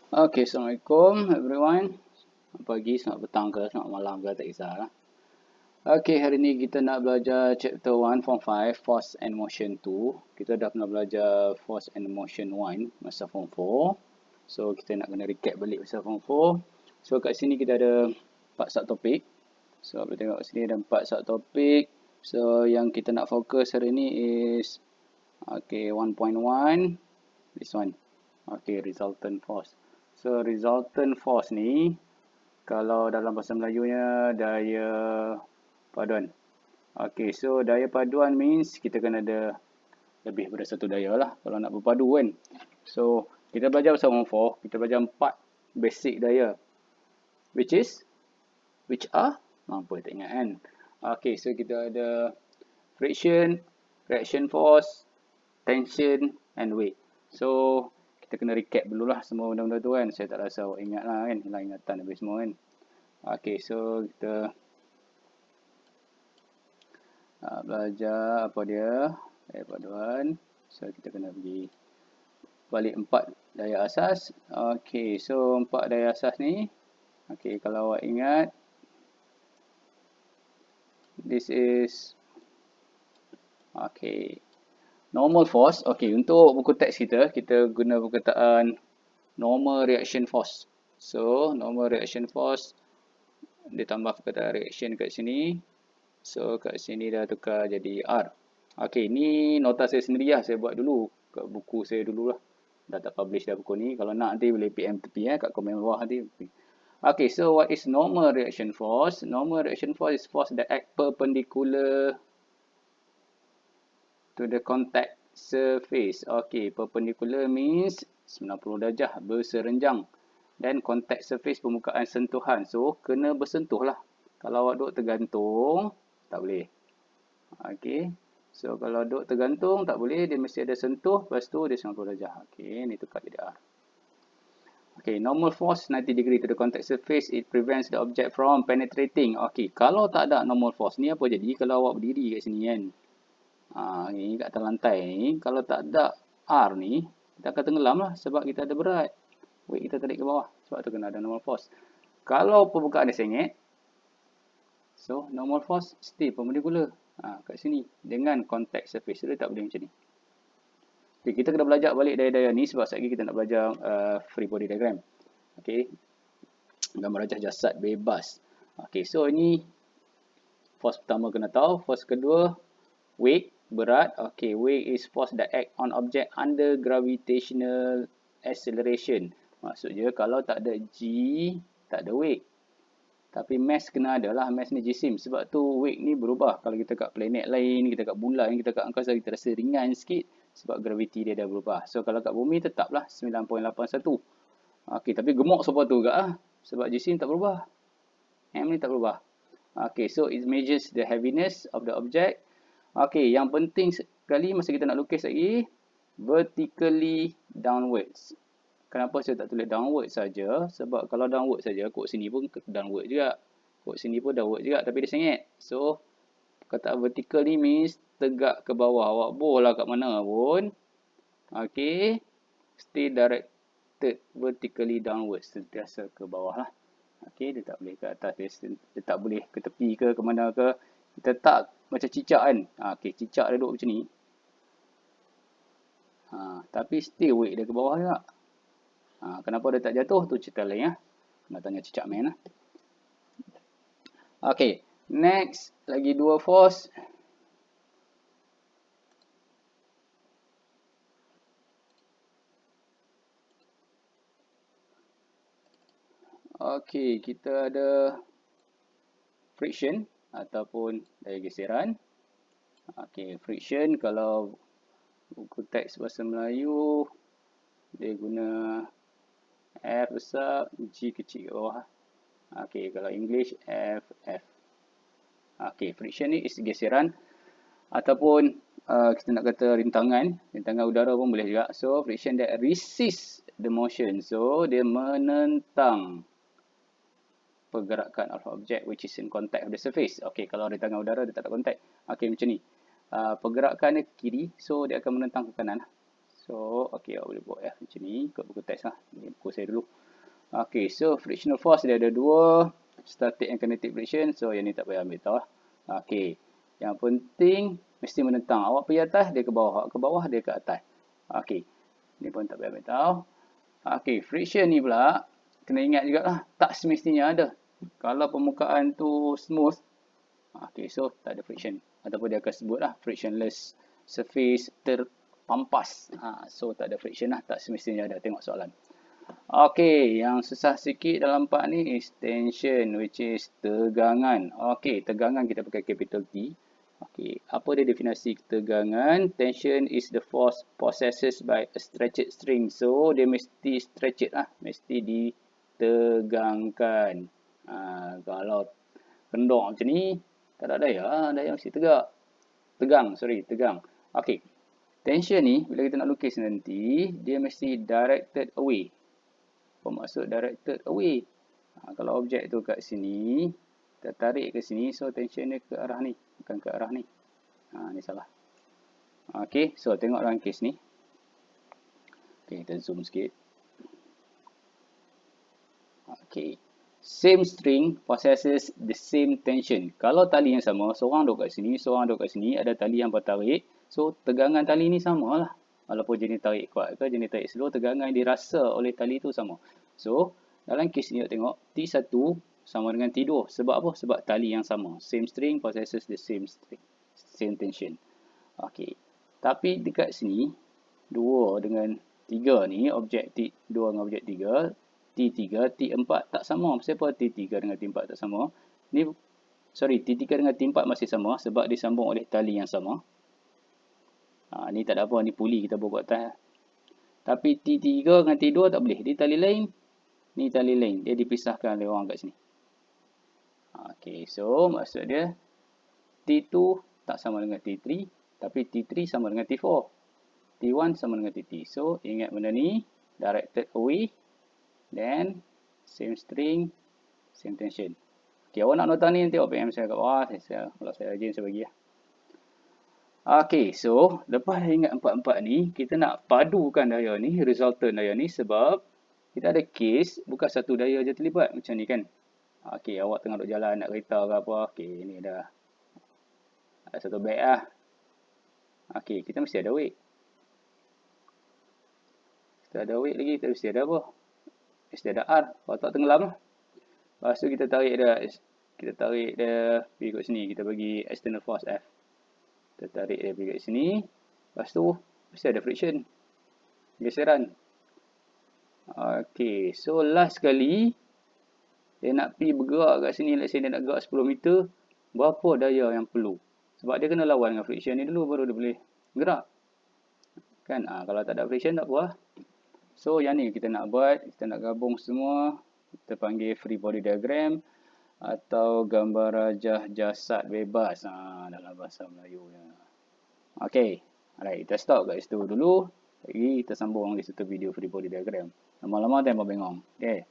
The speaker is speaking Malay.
Okay, Assalamualaikum everyone. Selamat pagi, selamat petang ke, selamat malam ke, tak kisahlah. Okay, hari ni kita nak belajar chapter 1 form 5, force and motion 2. Kita dah pernah belajar force and motion 1 masa form 4. So, kita nak kena recap balik masa form 4. So, kat sini kita ada 4 subtopik. So, boleh tengok kat sini ada 4 subtopik. So, yang kita nak fokus hari ni is okay, 1.1, this one. Okay, resultant force. So, resultant force ni, kalau dalam bahasa Melayunya, daya paduan. Okay, so daya paduan means kita kena ada lebih daripada satu daya lah kalau nak berpadu kan. So, kita belajar pasal 1.4, kita belajar 4 basic daya. Which are? Mampu tak ingat kan. Okay, so kita ada friction, reaction force, tension and weight. So, kita kena recap dulu lah semua benda-benda tu kan. Saya tak rasa awak ingat lah kan. Hilang ingatan habis semua kan. Okay, so kita belajar apa dia. Daya paduan. So, kita kena pergi balik 4 daya asas. Okay, so 4 daya asas ni. Okay, kalau awak ingat. This is. Okay. Normal force. Okay, untuk buku teks kita guna perkataan normal reaction force. So, normal reaction force, dia tambah perkataan reaction kat sini. So, kat sini dah tukar jadi R. Okay, ni nota saya sendiri lah. Saya buat dulu kat buku saya dulu lah. Dah tak publish dah buku ni. Kalau nak nanti boleh PM tepi kat komen bawah nanti. Okay, so what is normal reaction force? Normal reaction force is force that act perpendicular to the contact surface. Okay, perpendicular means 90 darjah berserenjang. Dan contact surface permukaan sentuhan. So, kena bersentuh lah. Kalau awak duduk tergantung, tak boleh. Okay. So, kalau duduk tergantung, tak boleh. Dia mesti ada sentuh. Lepas tu, dia 90 darjah. Okay, ni tukar jadi R. Okay, normal force 90 degree to the contact surface. It prevents the object from penetrating. Okay, kalau tak ada normal force, ni apa jadi kalau awak berdiri kat sini kan? Ni kat atas lantai ni, kalau tak ada R ni, kita akan tenggelam lah sebab kita ada berat. Weight kita tarik ke bawah. Sebab tu kena ada normal force. Kalau permukaan dia sengit, so normal force still perpendicular. Kat sini. Dengan contact surface. Dia tak boleh macam ni. Okay, kita kena belajar balik daya-daya ni sebab sekejap lagi kita nak belajar free body diagram. Okay. Gambar rajah jasad bebas. Okay, so ini force pertama kena tahu. Force kedua, weight. Berat. Okay, weight is force that act on object under gravitational acceleration. Maksudnya kalau tak ada G, tak ada weight. Tapi mass kena ada lah. Mass ni jisim. Sebab tu weight ni berubah. Kalau kita kat planet lain, kita kat bulan, kita kat angkasa, kita rasa ringan sikit. Sebab graviti dia dah berubah. So kalau kat bumi tetaplah 9.81. Okay, tapi gemuk sebab tu juga lah. Sebab jisim tak berubah. M ni tak berubah. Okay, so it measures the heaviness of the object. Okay, yang penting sekali masa kita nak lukis lagi, vertically downwards. Kenapa saya tak tulis downward saja? Sebab kalau downward saja, kod sini pun downward juga. Kod sini pun downward juga, tapi dia sengit. So, kata vertical ni means tegak ke bawah. Awak bola kat mana pun. Okay, stay directed vertically downwards. Sentiasa ke bawah lah. Okay, dia tak boleh ke atas, dia tak boleh ke tepi ke mana ke. Kita tak macam cicak kan. Okay, cicak dia duduk macam ni. Tapi still weight dia ke bawah juga. Kenapa dia tak jatuh? Tu cerita lain ya. Kena tanya cicak man lah. Okay, next. Lagi dua force. Okay, kita ada friction ataupun daya geseran. Okay, friction kalau buku teks bahasa Melayu dia guna F besar, G kecil ke bawah. Okay, kalau English F, F. Okay, friction ni is geseran ataupun kita nak kata rintangan udara pun boleh juga. So, friction that resist the motion. So, dia menentang pergerakan of object which is in contact with the surface. Okay, kalau rintangan udara dia tak ada contact. Okay, macam ni. Pergerakan dia ke kiri, so dia akan menentang ke kanan. So, okey, awak boleh buat macam ni. Ikut buku teks lah. Ini buku saya dulu. Okey, so frictional force dia ada dua. Static and kinetic friction. So, yang ni tak payah ambil tahu lah. Okey. Yang penting, mesti menentang. Awak pergi atas, dia ke bawah. Awak ke bawah, dia ke atas. Okey. Ni pun tak payah ambil tahu. Okey, friction ni pula, kena ingat jugalah. Tak semestinya ada. Kalau permukaan tu smooth, okey, so tak ada friction. Ataupun dia akan sebut lah, frictionless surface terpampas. So tak ada friction lah, tak semestinya ada. Tengok soalan. Okey, yang susah sikit dalam part ni is tension, which is tegangan. Okey, tegangan kita pakai capital T. Okey, apa dia definisi tegangan? Tension is the force possessed by a stretched string. So, dia mesti stretched lah. Mesti ditegangkan. Kalau kendor macam ni, tak ada daya. Daya mesti tegak. Tegang. Okey. Tension ni, bila kita nak lukis nanti, dia mesti directed away. Apa maksud directed away? Kalau objek tu kat sini, kita tarik ke sini, so tension dia ke arah ni, bukan ke arah ni. Ni salah. Okey, so tengok dalam kes ni. Okey, kita zoom sikit. Okey. Same string possesses the same tension. Kalau tali yang sama, seorang duduk kat sini, seorang duduk kat sini, ada tali yang bertarik, so tegangan tali ni samalah. Walaupun jenis tarik kuat ke jenis tarik slow, tegangan yang dirasa oleh tali tu sama. So, dalam kes ni tengok T1 sama dengan T2. Sebab apa? Sebab tali yang sama. Same string possesses the same string, same tension. Okey. Tapi dekat sini 2 dengan 3 ni, objek T2 dengan objek 3, T3, T4 tak sama. Siapa T3 dengan T4 tak sama? Ni T3 dengan T4 masih sama sebab disambung oleh tali yang sama. Ni tak ada apa, ni puli kita buat atas. Tapi T3 dengan T2 tak boleh. Dia tali lain, ni tali lain. Dia dipisahkan oleh orang kat sini. Okey, so maksud dia T2 tak sama dengan T3, tapi T3 sama dengan T4. T1 sama dengan T3. So, ingat benda ni, directed away, then same string, same tension. Okey, awak nak nota ni nanti awak PM saya kat bawah. Kalau saya rajin, saya bagi lah. Okey, so lepas ingat empat-empat ni, kita nak padukan daya ni, resultant daya ni sebab kita ada case bukan satu daya je terlibat macam ni kan. Okey, awak tengah duduk jalan nak kereta ke apa. Okey, ni ada satu beg lah. Okey, kita mesti ada weight. Kita ada weight lagi, kita mesti ada apa? Mesti ada R. Kalau tak tenggelam lah. Lepas tu kita tarik dia pergi kat sini. Kita bagi external force F. Kita tarik dia pergi kat sini. Lepas tu, mesti ada friction. Geseran. Okey, so last sekali, dia nak pergi bergerak kat sini. Let's say dia nak gerak 10 meter. Berapa daya yang perlu? Sebab dia kena lawan dengan friction ni dulu, baru dia boleh gerak. Kan? Kalau tak ada friction, tak apa lah. So, yang ni kita nak buat. Kita nak gabung semua. Kita panggil free body diagram. Atau gambar rajah jasad bebas. Dalam bahasa Melayu. Okay. Alright, kita stop kat situ dulu. Lagi kita sambung di satu video free body diagram. Lama-lama tembak bengong. Okay.